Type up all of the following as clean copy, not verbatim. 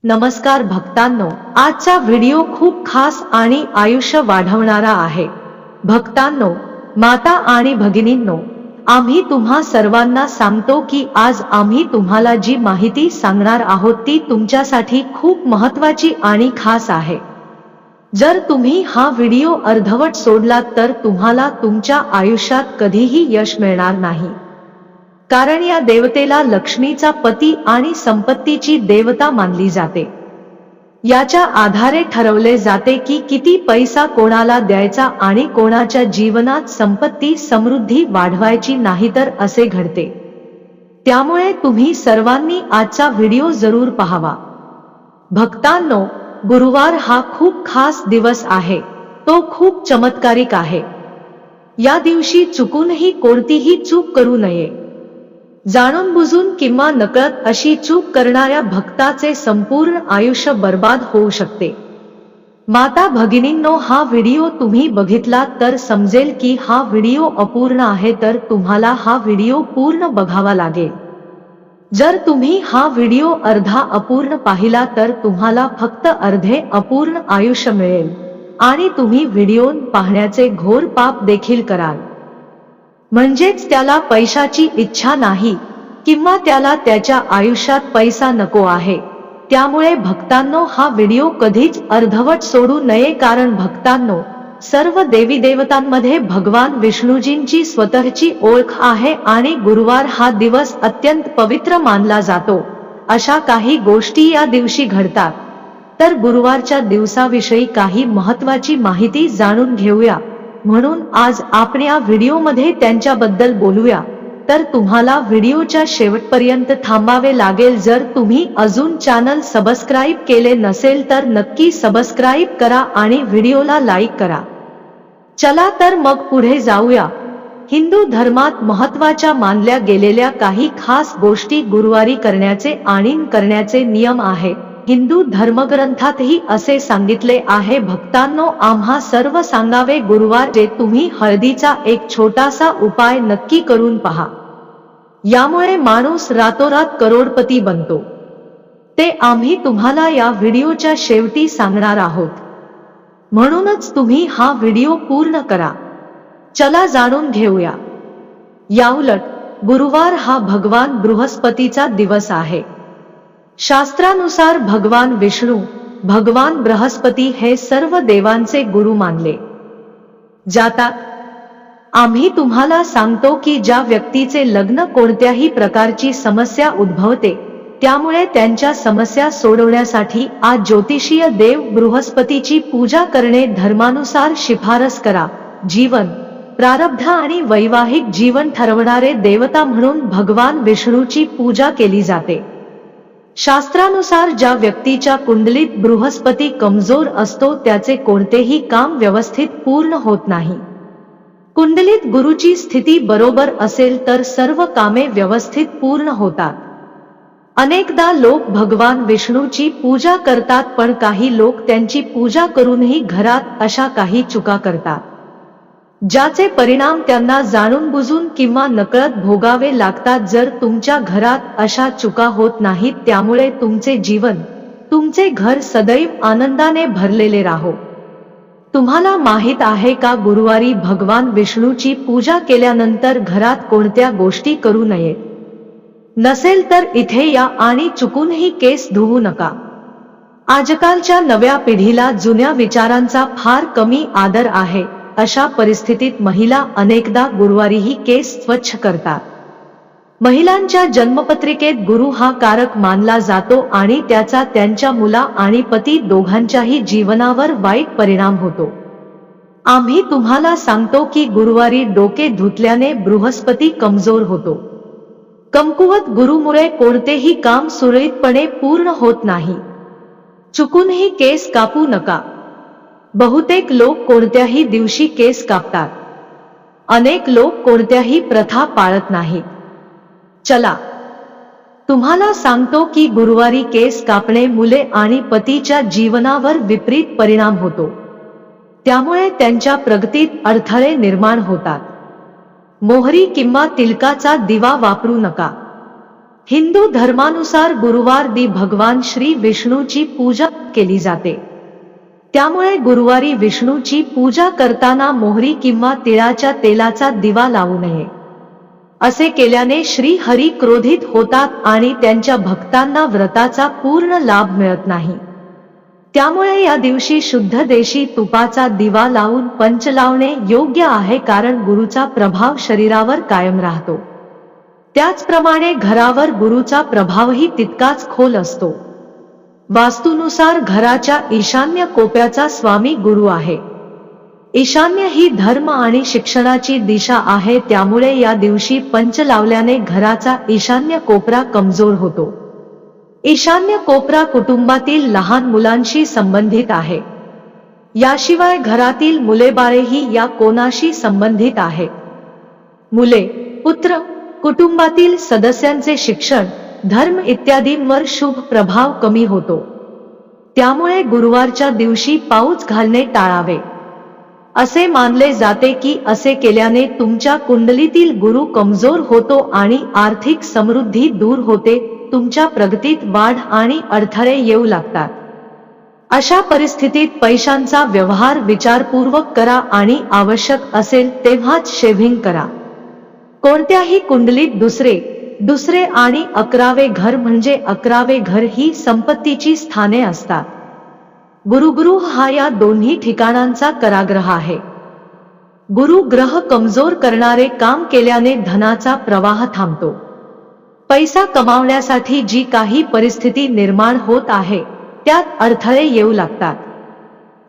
नमस्कार भक्तांनो, आजचा व्हिडिओ खूप खास आणि आयुष्य वाढवणारा आहे। भक्तांनो, माता आणि भगिनींनो, आम्ही तुम्हा सर्वांना सांगतो की आज आम्ही तुम्हाला जी माहिती सांगणार आहोत ती तुमच्यासाठी खूप महत्त्वाची आणि खास आहे। जर तुम्ही हा व्हिडिओ अर्धवट सोडलात तर तुम्हाला तुमच्या आयुष्यात कधीही यश मिळणार नाही। कारण या देवतेला लक्ष्मीचा पती आणि संपत्तीची देवता मानली जाते। याच्या आधारे ठरवले जाते की किती पैसा कोणाला द्यायचा आणि कोणाच्या जीवनात संपत्ती समृद्धी वाढवायची, नाहीतर असे घडते। त्यामुळे तुम्ही सर्वांनी आजचा व्हिडिओ जरूर पाहावा। भक्तांनो, गुरुवार हा खूप खास दिवस आहे। तो खूप चमत्कारिक आहे। या दिवशी चुकूनही कोणतीही चूक करू नये। जाणून बुजून किंवा नकळत अशी चूक करणाऱ्या भक्ताचे संपूर्ण आयुष्य बर्बाद होऊ शकते। माता भगिनींनो, हा व्हिडिओ तुम्ही बघितला तर समजेल की हा व्हिडिओ अपूर्ण आहे, तर तुम्हाला हा व्हिडिओ पूर्ण बघावा लागेल। जर तुम्ही हा व्हिडिओ अर्धा अपूर्ण पाहिला तर तुम्हाला फक्त अर्धे अपूर्ण आयुष्य मिळेल आणि तुम्ही व्हिडिओ पाहण्याचे घोर पाप देखील कराल। म्हणजेच त्याला पैशाची इच्छा नाही किंवा त्याला त्याच्या आयुष्यात पैसा नको आहे। त्यामुळे भक्तांनो, हा व्हिडिओ कधीच अर्धवट सोडू नये। कारण भक्तांनो, सर्व देवी देवतांमध्ये भगवान विष्णूजींची स्वतःची ओळख आहे आणि गुरुवार हा दिवस अत्यंत पवित्र मानला जातो। अशा काही गोष्टी या दिवशी घडतात, तर गुरुवारच्या दिवसाविषयी काही महत्त्वाची माहिती जाणून घेऊया। म्हणून आज आपण या व्हिडिओमध्ये त्यांच्याबद्दल बोलूया, तर तुम्हाला व्हिडिओच्या शेवटपर्यंत थांबावे लागेल। जर तुम्ही अजून चॅनल सबस्क्राइब केले नसेल तर नक्की सबस्क्राइब करा आणि व्हिडिओला लाईक करा। चला तर मग पुढे जाऊया। हिंदू धर्मात महत्त्वाच्या मानल्या गेलेल्या काही खास गोष्टी गुरुवारी करण्याचे आणि करण्याचे नियम आहेत। हिंदू धर्मग्रंथातही असे सांगितले आहे। भक्तांनो, आम्हा सर्व सांगावे, गुरुवार जे तुम्ही हळदीचा एक छोटासा उपाय नक्की करून पहा। यामुळे माणूस रातोरात करोडपती बनतो। ते आम्ही तुम्हाला या व्हिडिओच्या शेवटी सांगणार आहोत, म्हणूनच तुम्ही हा व्हिडिओ पूर्ण करा। चला जाणून घेऊया। याउलट, गुरुवार हा भगवान बृहस्पतीचा दिवस आहे। शास्त्रानुसार भगवान विष्णू, भगवान बृहस्पती हे सर्व देवांचे गुरु मानले जातात। आम्ही तुम्हाला सांगतो की ज्या व्यक्तीचे लग्न कोणत्याही प्रकारची समस्या उद्भवते, त्यामुळे त्यांच्या समस्या सोडवण्यासाठी आज ज्योतिषीय देव बृहस्पतीची पूजा करणे धर्मानुसार शिफारस करा। जीवन, प्रारब्ध आणि वैवाहिक जीवन ठरवणारे देवता म्हणून भगवान विष्णूची पूजा केली जाते। शास्त्रानुसार ज्या व्यक्तीच्या कुंडलीत बृहस्पती कमजोर असतो त्याचे कोणतेही काम व्यवस्थित पूर्ण होत नाही। कुंडलीत गुरुची स्थिती बरोबर असेल तर सर्व कामे व्यवस्थित पूर्ण होतात। अनेकदा लोक भगवान विष्णूची पूजा करतात, पण काही लोक त्यांची पूजा करूनही घरात अशा काही चुका करतात, ज्याचे परिणाम त्यांना जाणून बुजून किंवा नकळत भोगावे लागतात। जर तुमच्या घरात अशा चुका होत नाहीत, त्यामुळे तुमचे जीवन, तुमचे घर सदैव आनंदाने भरलेले राहो। तुम्हाला माहित आहे का, गुरुवारी भगवान विष्णूची पूजा केल्यानंतर घरात कोणत्या गोष्टी करू नयेत? नसेल तर इथे या आणि चुकूनही केस धुवू नका। आजकालच्या नव्या पिढीला जुन्या विचारांचा फार कमी आदर आहे। अशा परिस्थितीत महिला अनेकदा गुरुवारीही केस स्वच्छ करतात। महिलांच्या जन्मपत्रिकेत गुरु हा कारक मानला जातो आणि त्याचा त्यांच्या मुला आणि पती दोघांच्याही जीवनावर वाईट परिणाम होतो। आम्ही तुम्हाला सांगतो की गुरुवारी डोके धुतल्याने बृहस्पती कमजोर होतो। कमकुवत गुरुमुळे कोणतेही काम सुरळीतपणे पूर्ण होत नाही। चुकूनही केस कापू नका। बहुतेक लोक कोणत्याही दिवशी केस कापतात। अनेक लोक कोणत्याही प्रथा पाळत नाहीत। चला, तुम्हाला सांगतो की गुरुवारी केस कापणे मुले आणि पतीच्या जीवनावर विपरीत परिणाम होतो। त्यामुळे त्यांच्या प्रगतीत अडथळे निर्माण होतात। मोहरी किंवा तिलकाचा दिवा वापरू नका। हिंदू धर्मानुसार गुरुवार दी भगवान श्री विष्णूची पूजा केली जाते. त्यामुळे गुरुवारी विष्णूची पूजा करताना मोहरी किंवा तिळाच्या तेलाचा दिवा लावू नये. असे केल्याने श्री हरी क्रोधित होतात आणि त्यांच्या भक्तांना व्रताचा पूर्ण लाभ मिळत नाही. त्यामुळे या दिवशी शुद्ध देशी तुपाचा दिवा लावून पंच लावणे योग्य आहे, कारण गुरुचा प्रभाव शरीरावर कायम राहतो. त्याचप्रमाणे घरावर गुरुचा प्रभावही तितकाच खोल असतो. वास्तुनुसार घराच्या ईशान्य कोपऱ्याचा स्वामी गुरु आहे. ईशान्य ही धर्म आणि शिक्षणाची दिशा आहे. त्यामुळे या दिवशी पंच लावल्याने घराचा ईशान्य कोपरा कमजोर होतो. ईशान्य कोपरा कुटुंबातील लहान मुलांशी संबंधित आहे. याशिवाय घरातील मुलेबाळेही या कोनाशी संबंधित आहेत. मुले, पुत्र, कुटुंबातील सदस्यांचे शिक्षण, धर्म इत्यादींवर शुभ प्रभाव कमी होतो. त्यामुळे गुरुवारच्या दिवशी पाऊच घालणे टाळावे. असे मानले जाते की असे केल्याने तुमच्या कुंडलीतील गुरु कमजोर होतो आणि आर्थिक समृद्धी दूर होते. तुमच्या प्रगतीत वाढ आणि अडथळे येऊ लागतात. अशा परिस्थितीत पैशांचा व्यवहार विचारपूर्वक करा आणि आवश्यक असेल तेव्हाच शेव्हिंग करा. कोणत्याही कुंडलीत दुसरे आणि 11वे घर म्हणजे 11वे घर ही संपत्तीची स्थाने असतात. गुरुग्रह हा या दोन्ही ठिकाणांचा कराग्रह आहे. गुरु ग्रह कमजोर करणारे काम केल्याने धनाचा प्रवाह थांबतो. पैसा कमावण्यासाठी जी काही परिस्थिती निर्माण होत आहे त्यात अडथळे येऊ लागतात.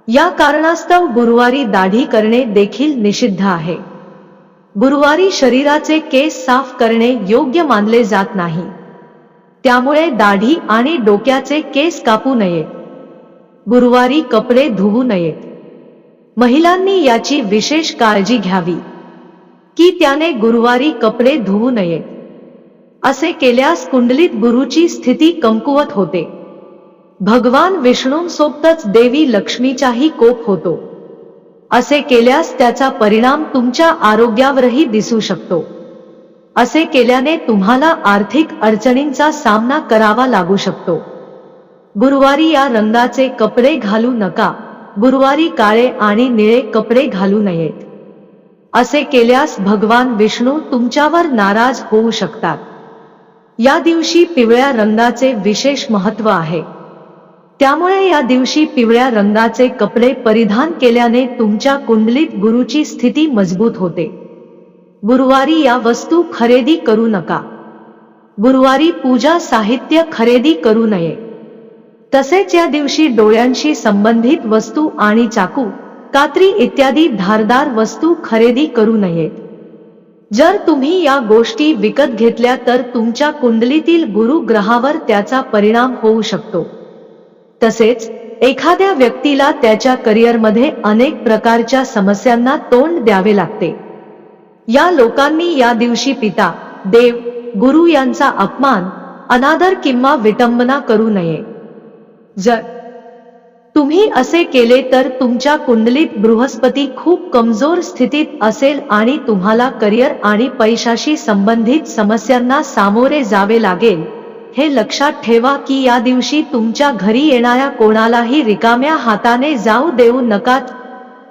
या कारणास्तव गुरुवारी दाढी करणे देखील निषिद्ध आहे. गुरुवारी शरीराचे केस साफ करणे योग्य मानले जात नाही. त्यामुळे दाढी आणि डोक्याचे केस कापू नयेत. गुरुवारी कपडे धुवू नयेत. महिलांनी याची विशेष काळजी घ्यावी की त्याने गुरुवारी कपडे धुवू नयेत. असे केल्यास कुंडलीत गुरुची स्थिती कमकुवत होते. भगवान विष्णूंसोबतच देवी लक्ष्मीचाही कोप होतो. असे केल्यास त्याचा परिणाम तुमच्या आरोग्यावरही दिसू शकतो. असे केल्याने तुम्हाला आर्थिक अडचणींचा सामना करावा लागू शकतो. गुरुवारी या रंगाचे कपडे घालू नका. गुरुवारी काळे आणि निळे कपडे घालू नयेत. असे केल्यास भगवान विष्णू तुमच्यावर नाराज होऊ शकतात. या दिवशी पिवळ्या रंगाचे विशेष महत्त्व आहे. त्यामुळे या दिवशी पिवळ्या रंगाचे कपडे परिधान केल्याने तुमच्या कुंडलीत गुरुची स्थिती मजबूत होते. गुरुवारी या वस्तू खरेदी करू नका. गुरुवारी पूजा साहित्य खरेदी करू नये. तसेच या दिवशी डोळ्यांशी संबंधित वस्तू आणि चाकू, कात्री इत्यादी धारदार वस्तू खरेदी करू नयेत. जर तुम्ही या गोष्टी विकत घेतल्या तर तुमच्या कुंडलीतील गुरु ग्रहावर त्याचा परिणाम होऊ शकतो. तसेच एखाद्या व्यक्तीला त्याच्या करिअरमध्ये अनेक प्रकारच्या समस्यांना तोंड द्यावे लागते. या लोकांनी या दिवशी पिता, देव, गुरु यांचा अपमान, अनादर किंवा विटंबना करू नये. जर तुम्ही असे केले तर तुमच्या कुंडलीत बृहस्पती खूप कमजोर स्थितीत असेल आणि तुम्हाला करिअर आणि पैशाशी संबंधित समस्यांना सामोरे जावे लागेल. हे लक्षात ठेवा की या दिवशी तुमच्या घरी येणाऱ्या कोणालाही रिकाम्या हाताने जाऊ देऊ नका.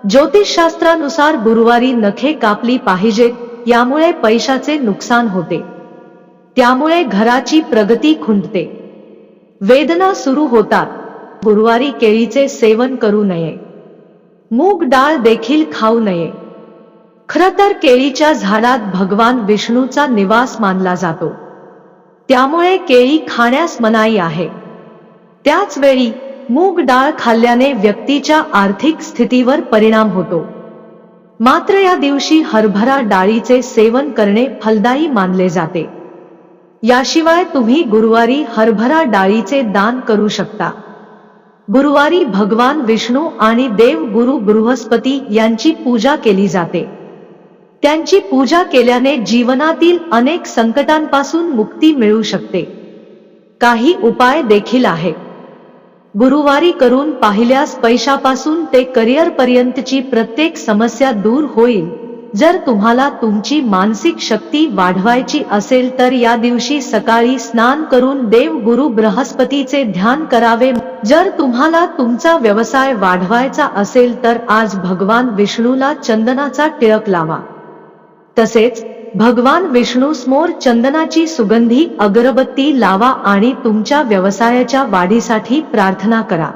ज्योतिषशास्त्रानुसार गुरुवारी नखे कापली पाहिजेत. यामुळे पैशाचे नुकसान होते. त्यामुळे घराची प्रगती खुंटते. वेदना सुरू होतात. गुरुवारी केळीचे सेवन करू नये. मूग डाळ देखील खाऊ नये. खरं तर केळीच्या झाडात भगवान विष्णूचा निवास मानला जातो. त्यामुळे केळी खाण्यास मनाई आहे. त्याच वेळी मूग डाळ खाल्ल्याने व्यक्तीच्या आर्थिक स्थितीवर परिणाम होतो. मात्र या दिवशी हरभरा डाळीचे सेवन करणे फलदायी मानले जाते. याशिवाय तुम्ही गुरुवारी हरभरा डाळीचे दान करू शकता. गुरुवारी भगवान विष्णू आणि देव गुरु बृहस्पती यांची पूजा केली जाते. त्यांची पूजा केल्याने जीवनातील अनेक संकटांपासून मुक्ती मिळू शकते. काही उपाय देखील आहेत. गुरुवारी करून पाहिल्यास पैशापासून ते करिअर पर्यंतची प्रत्येक समस्या दूर होईल. जर तुम्हाला तुमची मानसिक शक्ती वाढवायची असेल तर या दिवशी सकाळी स्नान करून देव गुरु बृहस्पतीचे ध्यान करावे। जर तुम्हाला तुमचा व्यवसाय वाढवायचा असेल तर आज भगवान विष्णूला चंदनाचा टिळक लावा। तसेच भगवान विष्णू समोर चंदनाची सुगंधी अगरबत्ती लावा आणि तुमच्या व्यवसायाच्या वाढीसाठी प्रार्थना करा।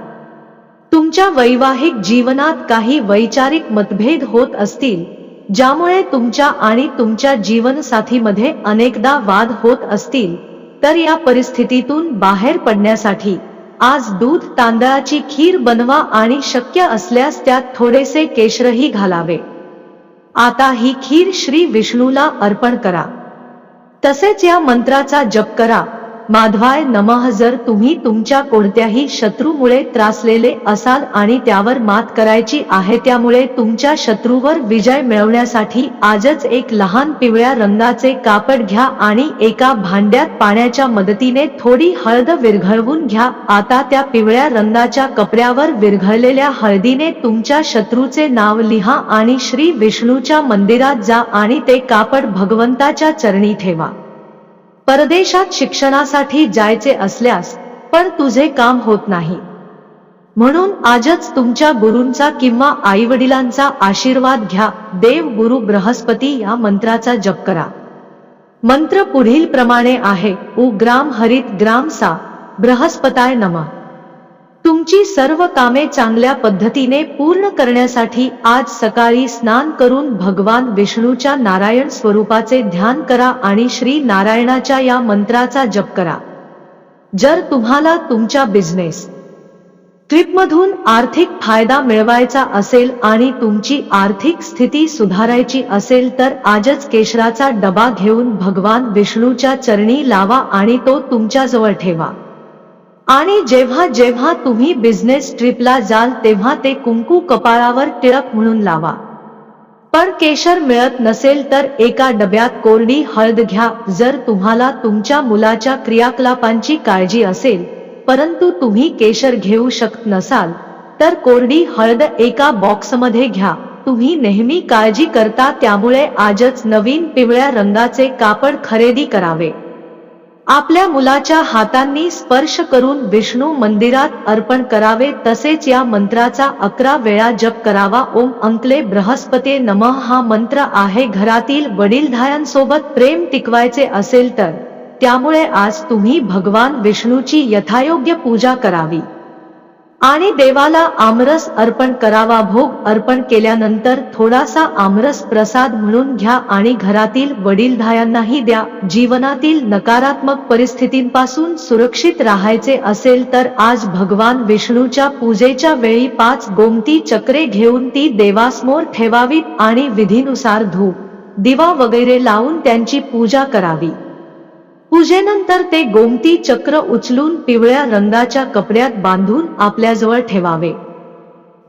तुमच्या वैवाहिक जीवनात काही वैचारिक मतभेद होत असतील, ज्यामुळे तुमच्या आणि तुमच्या जीवनसाथीमध्ये अनेकदा वाद होत असतील, तर या परिस्थितीतून बाहेर पडण्यासाठी आज दूध तांदळाची खीर बनवा आणि शक्य असल्यास त्यात थोडेसे केशरही घालावे। आता ही खीर श्री विष्णूला अर्पण करा। तसेच या मंत्राचा जप करा, माधवाय नमः। जर तुम्ही तुमच्या कोणत्याही शत्रूमुळे त्रासलेले असाल आणि त्यावर मात करायची आहे, त्यामुळे तुमच्या शत्रूवर विजय मिळवण्यासाठी आजच एक लहान पिवळ्या रंगाचे कापड घ्या आणि एका भांड्यात पाण्याच्या मदतीने थोडी हळद विरघळवून घ्या। आता त्या पिवळ्या रंगाच्या कपड्यावर विरघळलेल्या हळदीने तुमच्या शत्रूचे नाव लिहा आणि श्री विष्णूच्या मंदिरात जा आणि ते कापड भगवंताच्या चरणी ठेवा। परदेशात शिक्षणासाठी जायचे असल्यास पण तुझे काम होत नाही, म्हणून आजच तुमच्या गुरूंचा किंवा आईवडिलांचा आशीर्वाद घ्या। देव गुरु बृहस्पती या मंत्राचा जप करा। मंत्र पुढील प्रमाणे आहे। उ ग्राम हरित ग्राम सा बृहस्पताय नमः। तुमची सर्व कामे चांगल्या पद्धतीने पूर्ण करण्यासाठी आज सकाळी स्नान करून भगवान विष्णूच्या नारायण स्वरूपाचे ध्यान करा आणि श्री नारायणाच्या या मंत्राचा जप करा। जर तुम्हाला तुमच्या बिझनेस ट्रिपमधून आर्थिक फायदा मिळवायचा असेल आणि तुमची आर्थिक स्थिती सुधारायची असेल तर आजच केशराचा डबा घेऊन भगवान विष्णूच्या चरणी लावा आणि तो तुमच्याजवळ ठेवा। आणि जेव्हा जेव्हा तुम्ही बिझनेस ट्रिपला जाल तेव्हा ते कुंकू कपाळावर टिळक म्हणून लावा। पण केशर मिळत नसेल तर एका डब्यात कोरडी हळद घ्या। जर तुम्हाला तुमच्या मुलाच्या क्रियाकलापांची काळजी असेल परंतु तुम्ही केशर घेऊ शकत नसाल तर कोरडी हळद एका बॉक्समध्ये घ्या। तुम्ही नेहमी काळजी करता त्यामुळे आजच नवीन पिवळ्या रंगाचे कापड खरेदी करावे। आपल्या मुलाच्या हातांनी स्पर्श करून विष्णू मंदिरात अर्पण करावे। तसेच या मंत्राचा 11 वेळा जप करावा। ओम अंकले बृहस्पते नमः हा मंत्र आहे। घरातील वडीलधाऱ्यांसोबत प्रेम टिकवायचे असेल तर त्यामुळे आज तुम्ही भगवान विष्णूची यथायोग्य पूजा करावी आणि देवाला आमरस अर्पण करावा। भोग अर्पण केल्यानंतर थोडासा आमरस प्रसाद म्हणून घ्या आणि घरातील वडीलधाऱ्यांनाही द्या। जीवनातील नकारात्मक परिस्थितींपासून सुरक्षित राहायचे असेल तर आज भगवान विष्णूच्या पूजेच्या वेळी 5 गोमती चक्रे घेऊन ती देवासमोर ठेवावीत आणि विधीनुसार धूप, दिवा वगैरे लावून त्यांची पूजा करावी। पूजेनंतर ते गोमती चक्र उचलून पिवळ्या रंगाच्या कपड्यात बांधून आपल्याजवळ ठेवावे।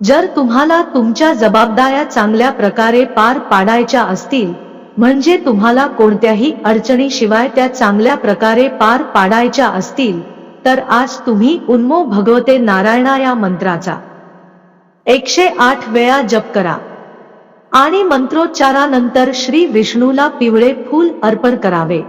जर तुम्हाला तुमच्या जबाबदाऱ्या चांगल्या प्रकारे पार पाडायच्या असतील, म्हणजे तुम्हाला कोणत्याही अडचणीशिवाय त्या चांगल्या प्रकारे पार पाडायच्या असतील, तर आज तुम्ही उन्मो भगवते नारायणा या मंत्राचा 108 वेळा जप करा आणि मंत्रोच्चारानंतर श्री विष्णूला पिवळे फूल अर्पण करावे।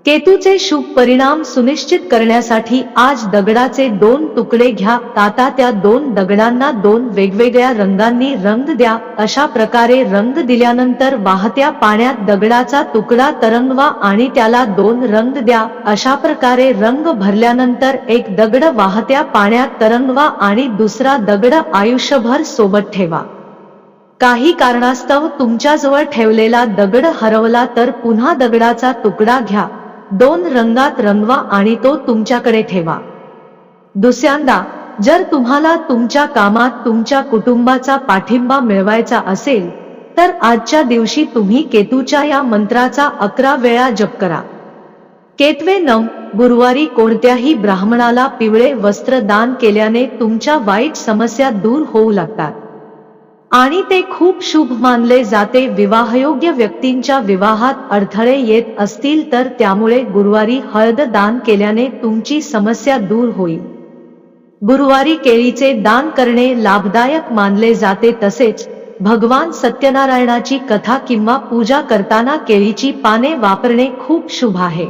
केतूचे शुभ परिणाम सुनिश्चित करण्यासाठी आज दगडाचे 2 तुकडे घ्या। आता त्या 2 दगडांना 2 वेगवेगळ्या रंगांनी रंग द्या। अशा प्रकारे रंग दिल्यानंतर वाहत्या पाण्यात दगडाचा तुकडा तरंगवा आणि त्याला 2 रंग द्या। अशा प्रकारे रंग भरल्यानंतर एक दगड वाहत्या पाण्यात तरंगवा आणि दुसरा दगड आयुष्यभर सोबत ठेवा। काही कारणास्तव तुमच्याजवळ ठेवलेला दगड हरवला तर पुन्हा दगडाचा तुकडा घ्या, 2 रंगात रंगवा आणि तो तुमच्याकडे ठेवा। दुसऱ्यांदा, जर तुम्हाला तुमच्या कामात तुमच्या कुटुंबाचा पाठिंबा मिळवायचा असेल तर आजच्या दिवशी तुम्ही केतूच्या या मंत्राचा 11 वेळा जप करा। केतवे नम, गुरुवारी कोणत्याही ब्राह्मणाला पिवळे वस्त्र दान केल्याने तुमच्या वाईट समस्या दूर होऊ लागतात आणि ते खूप शुभ मानले जाते। विवाहयोग्य व्यक्तींच्या विवाहात अडथळे येत असतील तर त्यामुळे गुरुवारी हळद दान केल्याने तुमची समस्या दूर होईल। गुरुवारी केळीचे दान करणे लाभदायक मानले जाते। तसेच भगवान सत्यनारायणाची कथा किंवा पूजा करताना केळीची पाने वापरणे खूप शुभ आहे.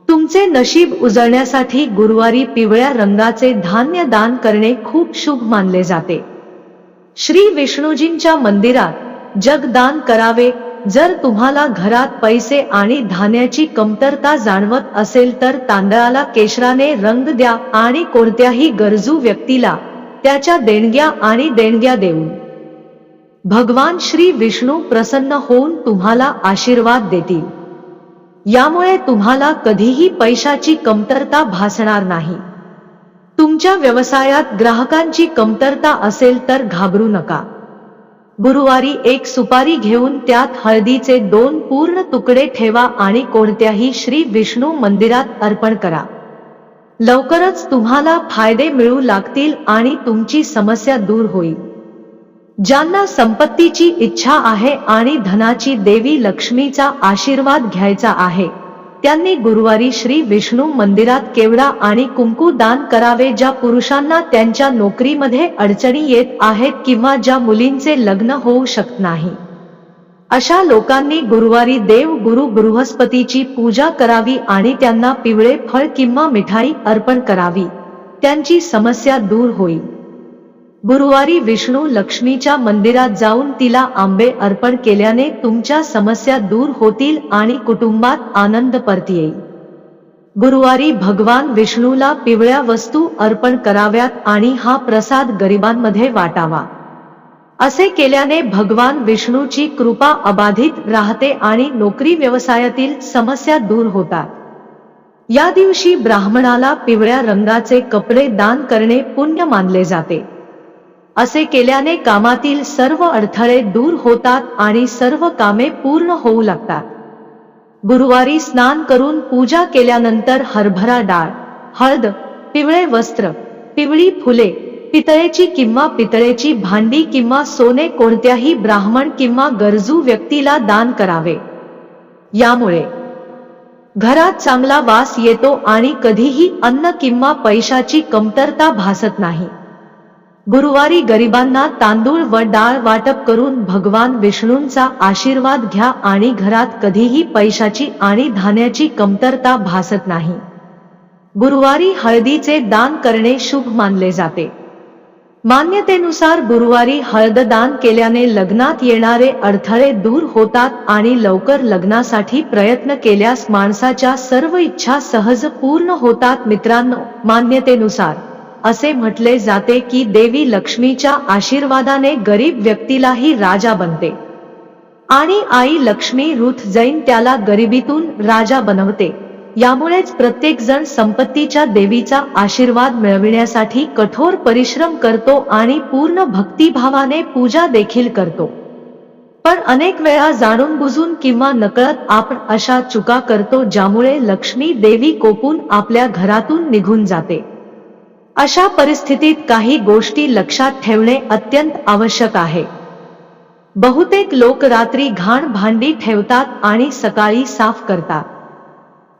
तुमचे नशीब उजळण्यासाठी गुरुवारी पिवळ्या रंगाचे धान्य दान करणे खूप शुभ मानले जाते. श्री विष्णूजींच्या मंदिरात जगदान करावे. जर तुम्हाला घरात पैसे आणि धान्याची कमतरता जाणवत असेल तर तांदळाला केशराने रंग द्या आणि कोणत्याही गरजू व्यक्तीला त्याच्या देणग्या देऊन भगवान श्री विष्णू प्रसन्न होऊन तुम्हाला आशीर्वाद देतील. यामुळे तुम्हाला कधीही पैशाची कमतरता भासणार नाही. तुमच्या व्यवसायात ग्राहकांची कमतरता असेल तर घाबरू नका. गुरुवारी एक सुपारी घेऊन त्यात हळदीचे 2 पूर्ण तुकडे ठेवा आणि कोणत्याही श्री विष्णू मंदिरात अर्पण करा. लवकरच तुम्हाला फायदे मिळू लागतील आणि तुमची समस्या दूर होईल. ज्यांना संपत्तीची इच्छा आहे आणि धनाची देवी लक्ष्मीचा आशीर्वाद घ्यायचा आहे त्यांनी गुरुवारी श्री विष्णू मंदिरात केवडा आणि कुंकू दान करावे. ज्या पुरुषांना त्यांच्या नोकरीमध्ये अडचणी येत आहेत किंवा ज्या मुलींचे लग्न होऊ शकत नाही अशा लोकांनी गुरुवारी देव गुरु बृहस्पतीची पूजा करावी आणि त्यांना पिवळे फळ किंवा मिठाई अर्पण करावी. त्यांची समस्या दूर होईल. गुरुवारी विष्णू लक्ष्मीच्या मंदिरात जाऊन तिला आंबे अर्पण केल्याने तुमच्या समस्या दूर होतील आणि कुटुंबात आनंद परत येईल. गुरुवारी भगवान विष्णूला पिवळ्या वस्तू अर्पण कराव्यात आणि हा प्रसाद गरिबांमध्ये वाटावा. असे केल्याने भगवान विष्णूची कृपा अबाधित राहते आणि नोकरी व्यवसायातील समस्या दूर होतात. या दिवशी ब्राह्मणाला पिवळ्या रंगाचे कपडे दान करणे पुण्य मानले जाते. असे केल्याने कामातील सर्व अडथळे दूर होतात आणि सर्व कामे पूर्ण होऊ लागतात. गुरुवारी स्नान करून पूजा केल्यानंतर हरभरा डाळ, हळद, पिवळे वस्त्र, पिवळी फुले, पितळेची भांडी किंवा सोने कोणत्याही ब्राह्मण किंवा गरजू व्यक्तीला दान करावे. यामुळे घरात चांगला वास येतो आणि कधीही अन्न किंवा पैशाची कमतरता भासत नाही. गुरुवारी गरिबांना तांदूळ व डाळ वाटप करून भगवान विष्णूंचा आशीर्वाद घ्या आणि घरात कधीही पैशाची आणि धान्याची कमतरता भासत नाही. गुरुवारी हळदीचे दान करणे शुभ मानले जाते. मान्यतेनुसार गुरुवारी हळद दान केल्याने लग्नात येणारे अडथळे दूर होतात आणि लवकर लग्नासाठी प्रयत्न केल्यास माणसाच्या सर्व इच्छा सहज पूर्ण होतात. मित्रांनो, मान्यतेनुसार असे म्हटले जाते की देवी लक्ष्मीच्या आशीर्वादाने गरीब व्यक्तीलाही राजा बनते आणि आई लक्ष्मी रूठ जाईन त्याला गरिबीतून राजा बनवते. यामुळेच प्रत्येक जण संपत्तीच्या देवीचा आशीर्वाद मिळविण्यासाठी कठोर परिश्रम करतो आणि पूर्ण भक्तिभावाने पूजा देखील करतो. पण अनेक वेळा जाणून बुजून किंवा नकळत आपण अशा चुका करतो ज्यामुळे लक्ष्मी देवी कोपून आपल्या घरातून निघून जाते. अशा परिस्थितीत काही गोष्टी लक्षात ठेवणे अत्यंत आवश्यक आहे. बहुतेक लोक रात्री घाण भांडी ठेवतात आणि सकाळी साफ करतात.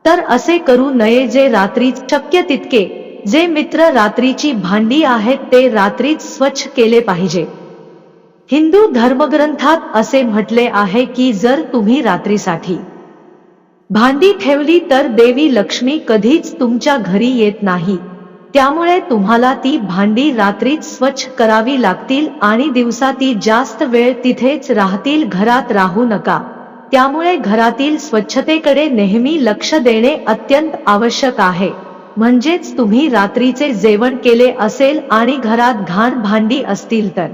तर असे करू नये. जे रात्रीच शक्य तितके जे मित्र रात्रीची भांडी आहेत ते रात्रीच स्वच्छ केले पाहिजे. हिंदू धर्मग्रंथात असे म्हटले आहे की जर तुम्ही रात्रीसाठी भांडी ठेवली तर देवी लक्ष्मी कधीच तुमच्या घरी येत नाही. त्यामुळे तुम्हाला ती भांडी रात्रीच स्वच्छ करावी लागतील आणि दिवसा ती जास्त वेळ तिथेच राहतील. घरात राहू नका. त्यामुळे घरातील स्वच्छतेकडे नेहमी लक्ष देणे अत्यंत आवश्यक आहे. म्हणजेच तुम्ही रात्रीचे जेवण केले असेल आणि घरात घाण भांडी असतील तर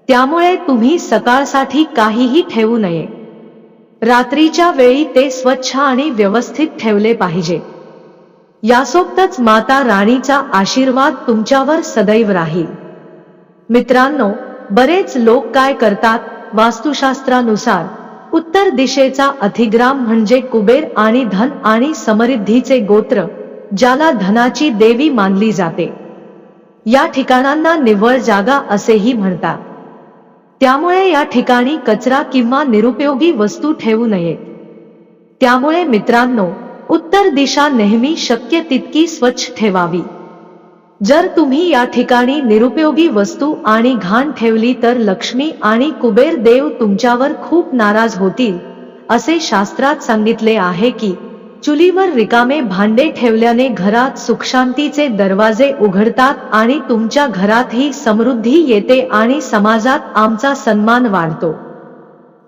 त्यामुळे तुम्ही सकाळसाठी काहीही ठेवू नये. रात्रीच्या वेळी ते स्वच्छ आणि व्यवस्थित ठेवले पाहिजे. यासोबतच माता राणीचा आशीर्वाद तुमच्यावर सदैव राहील. मित्रांनो, बरेच लोक काय करतात, वास्तुशास्त्रानुसार उत्तर दिशेचा अधिग्राम म्हणजे कुबेर आणि धन आणि समृद्धीचे गोत्र, ज्याला धनाची देवी मानली जाते, या ठिकाणांना निव्वळ जागा असेही म्हणतात. त्यामुळे या ठिकाणी कचरा किंवा निरुपयोगी वस्तू ठेवू नयेत. त्यामुळे मित्रांनो, उत्तर दिशा नेहमी शक्य तितकी स्वच्छ ठेवावी. जर तुम्ही या ठिकाणी निरुपयोगी वस्तू आणि घाण ठेवली तर लक्ष्मी आणि कुबेर देव तुमच्यावर खूप नाराज होतील असे शास्त्रात सांगितले आहे की चुलीवर रिकामे भांडे ठेवल्याने घरात सुखशांतीचे दरवाजे उघडतात आणि तुमच्या घरातही समृद्धी येते आणि समाजात आमचा सन्मान वाढतो।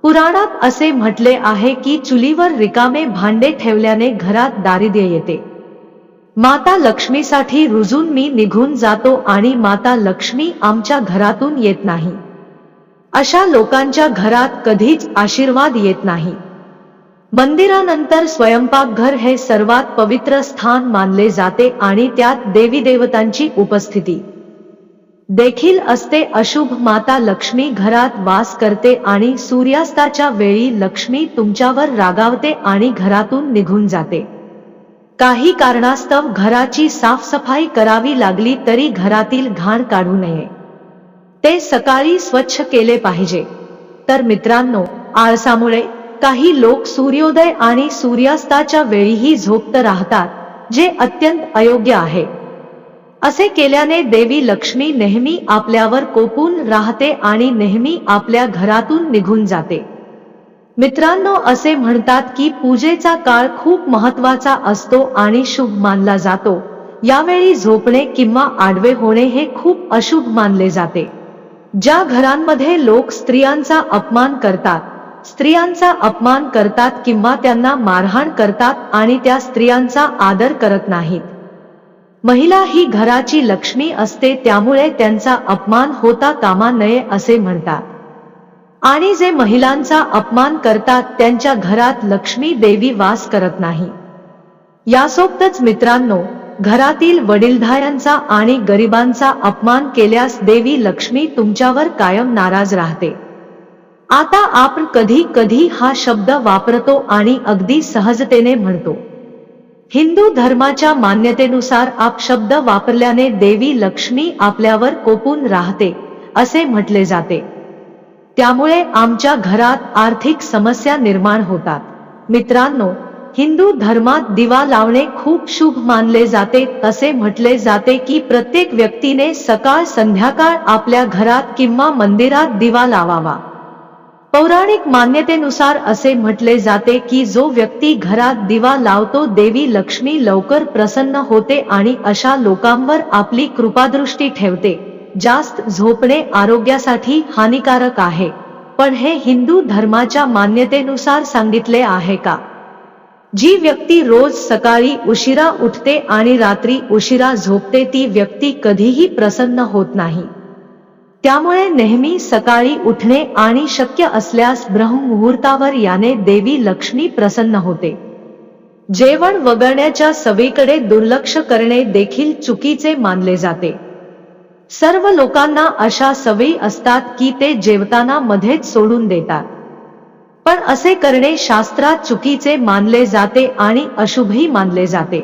पुराणात असे म्हटले आहे की चुलीवर रिकामे भांडे ठेवल्याने घरात दारिद्र्य येते। माता लक्ष्मीसाठी रुजून मी निघून जातो आणि माता लक्ष्मी आमच्या घरातून येत नाही, अशा लोकांच्या घरात कधीच आशीर्वाद येत नाही। मंदिरानंतर स्वयंपाकघर हे सर्वात पवित्र स्थान मानले जाते आणि त्यात देवी देवतांची उपस्थिती देखील असते। अशुभ माता लक्ष्मी घरात वास करते आणि सूर्यास्ताच्या वेळी लक्ष्मी तुमच्यावर रागावते आणि घरातून निघून जाते। काही कारणास्तव घराची साफसफाई करावी लागली तरी घरातील घाण काढू नये, ते सकाळी स्वच्छ केले पाहिजे। तर मित्रांनो, आळसामुळे काही लोक सूर्योदय आणि सूर्यास्ताच्या वेळीही झोपत राहतात, जे अत्यंत अयोग्य आहे। असे केल्याने देवी लक्ष्मी नेहमी आपल्यावर कोपून राहते आणि नेहमी आपल्या घरातून निघून जाते। मित्रांनो, असे म्हणतात की पूजेचा काळ खूप महत्त्वाचा असतो आणि शुभ मानला जातो। यावेळी झोपणे किंवा आडवे होणे हे खूप अशुभ मानले जाते। ज्या घरांमध्ये लोक स्त्रियांचा अपमान करतात किंवा त्यांना मारहाण करतात आणि त्या स्त्रियांचा आदर करत नाहीत, महिला ही घराची लक्ष्मी असते, त्यामुळे त्यांचा अपमान होता कामा नये असे म्हणतात। आणि जे महिलांचा अपमान करतात त्यांच्या घरात लक्ष्मी देवी वास करत नाही। यासोबतच मित्रांनो, घरातील वडीलधाऱ्यांचा आणि गरिबांचा अपमान केल्यास देवी लक्ष्मी तुमच्यावर कायम नाराज राहते। आता आपण कधी कधी हा शब्द वापरतो आणि अगदी सहजतेने म्हणतो। हिंदू धर्माच्या मान्यतेनुसार आप शब्द वापरल्याने देवी लक्ष्मी आपल्यावर कोपून राहते असे म्हटले जाते, त्यामुळे आमच्या घरात आर्थिक समस्या निर्माण होतात। मित्रांनो, हिंदू धर्मात दिवा लावणे खूप शुभ मानले जाते। असे म्हटले जाते की प्रत्येक व्यक्तीने सकाळ संध्याकाळ आपल्या घरात किंवा मंदिरात दिवा लावावा। पौराणिक मान्यतेनुसार असे म्हटले जाते की जो व्यक्ती घरात दिवा लावतो देवी लक्ष्मी लवकर प्रसन्न होते आणि अशा लोकांवर आपली कृपादृष्टी ठेवते। जास्त झोपणे आरोग्यासाठी हानिकारक आहे, पण हे हिंदू धर्माच्या मान्यतेनुसार सांगितले आहे का? जी व्यक्ती रोज सकाळी उशिरा उठते आणि रात्री उशिरा झोपते ती व्यक्ती कधीही प्रसन्न होत नाही। त्यामुळे नेहमी सकाळी उठणे आणि शक्य असल्यास ब्रह्ममुहूर्तावर याने देवी लक्ष्मी प्रसन्न होते। जेवण वगळण्याच्या सवयीकडे दुर्लक्ष करणे देखील चुकीचे मानले जाते। सर्व लोकांना अशा सवयी असतात की ते जेवताना मध्येच सोडून देतात, पण असे करणे शास्त्रात चुकीचे मानले जाते आणि अशुभही मानले जाते।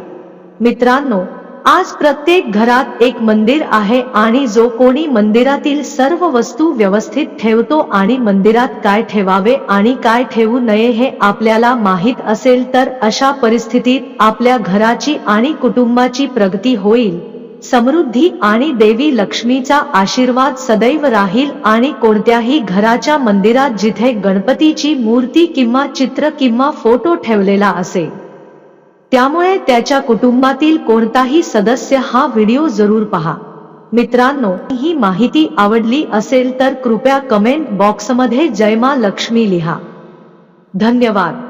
मित्रांनो, आज प्रत्येक घरात एक मंदिर आहे आणि जो कोणी मंदिरातील सर्व वस्तू व्यवस्थित ठेवतो आणि मंदिरात काय ठेवावे आणि काय ठेवू नये हे आपल्याला माहित असेल तर अशा परिस्थितीत आपल्या घराची आणि कुटुंबाची प्रगती होईल, समृद्धी आणि देवी लक्ष्मीचा आशीर्वाद सदैव राहील। आणि कोणत्याही घराच्या मंदिरात जिथे गणपतीची मूर्ती किंवा चित्र किंवा फोटो ठेवलेला असेल, त्यामुळे त्याच्या कुटुंबातील कोणताही सदस्य हा व्हिडिओ जरूर पहा। मित्रांनो, ही माहिती आवडली असेल तर कृपया कमेंट बॉक्समध्ये जय मा लक्ष्मी लिहा। धन्यवाद।